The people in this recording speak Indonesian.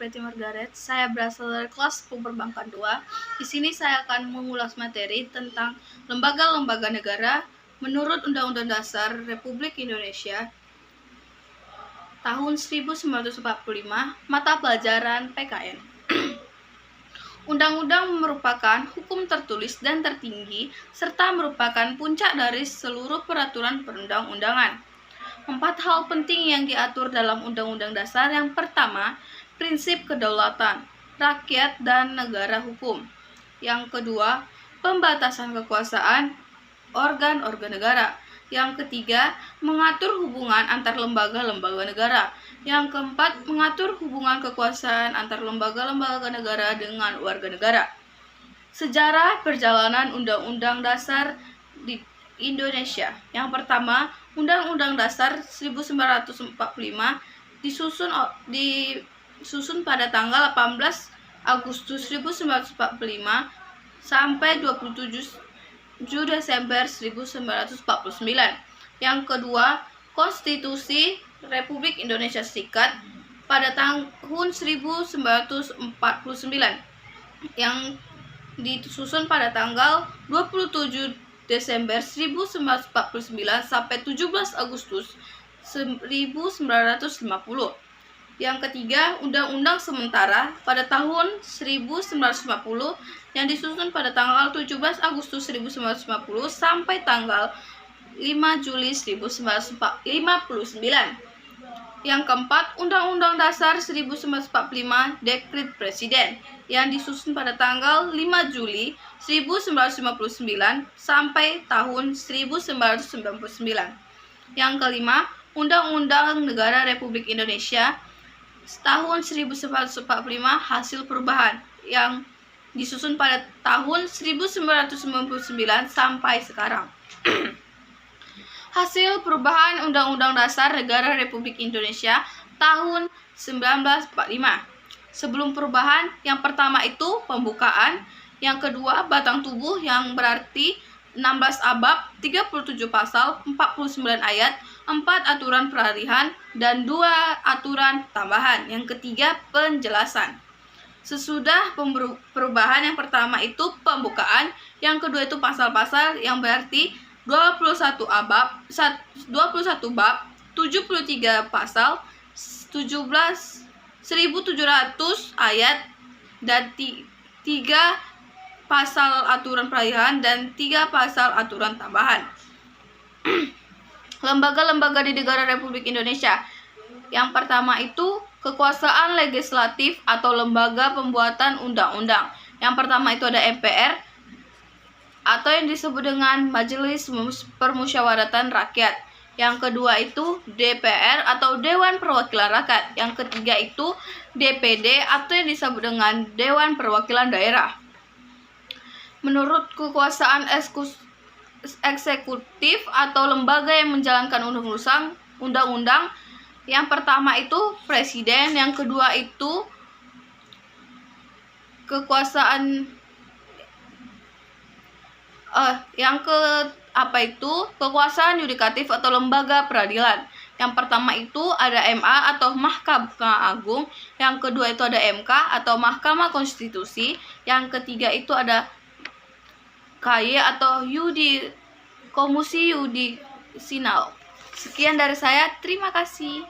Pretty Margaret. Saya berasal dari kelas 10 Perbankan 2. Di sini saya akan mengulas materi tentang lembaga-lembaga negara menurut Undang-Undang Dasar Republik Indonesia tahun 1945, mata pelajaran PKN. Undang-undang merupakan hukum tertulis dan tertinggi serta merupakan puncak dari seluruh peraturan perundang-undangan. 4 hal penting yang diatur dalam Undang-Undang Dasar. Yang pertama, prinsip kedaulatan rakyat dan negara hukum. Yang kedua, pembatasan kekuasaan organ-organ negara. Yang ketiga, mengatur hubungan antar lembaga-lembaga negara. Yang keempat, mengatur hubungan kekuasaan antar lembaga-lembaga negara dengan warga negara. Sejarah perjalanan Undang-Undang Dasar di Indonesia. Yang pertama, Undang-Undang Dasar 1945 disusun pada tanggal 18 Agustus 1945 sampai 27 Desember 1949. Yang kedua, Konstitusi Republik Indonesia Serikat pada tahun 1949 yang disusun pada tanggal 27 Desember 1949 sampai 17 Agustus 1950. Yang ketiga, Undang-Undang Sementara pada tahun 1950 yang disusun pada tanggal 17 Agustus 1950 sampai tanggal 5 Juli 1959. Yang keempat, Undang-Undang Dasar 1945 Dekret Presiden yang disusun pada tanggal 5 Juli 1959 sampai tahun 1999. Yang kelima, Undang-Undang Negara Republik Indonesia tahun 1945 hasil perubahan yang disusun pada tahun 1999 sampai sekarang. Hasil perubahan Undang-Undang Dasar Negara Republik Indonesia tahun 1945. Sebelum perubahan, yang pertama itu pembukaan, yang kedua batang tubuh yang berarti 16 bab, 37 pasal, 49 ayat, 4 aturan peralihan, dan 2 aturan tambahan. Yang ketiga penjelasan. Sesudah perubahan, yang pertama itu pembukaan, yang kedua itu pasal-pasal yang berarti 21 bab, 73 pasal, 17.700 ayat, dan 3 pasal aturan peralihan dan 3 pasal aturan tambahan. Lembaga-lembaga di negara Republik Indonesia. Yang pertama itu kekuasaan legislatif atau lembaga pembuatan undang-undang. Yang pertama itu ada MPR atau yang disebut dengan Majelis Permusyawaratan Rakyat. Yang kedua itu DPR atau Dewan Perwakilan Rakyat. Yang ketiga itu DPD atau yang disebut dengan Dewan Perwakilan Daerah. Menurut kekuasaan eksekutif atau lembaga yang menjalankan undang-undang, yang pertama itu presiden, yang kedua itu kekuasaan kekuasaan yudikatif atau lembaga peradilan. Yang pertama itu ada MA atau Mahkamah Agung, yang kedua itu ada MK atau Mahkamah Konstitusi, yang ketiga itu ada KY atau Komisi Yudisinal. Sekian dari saya, terima kasih.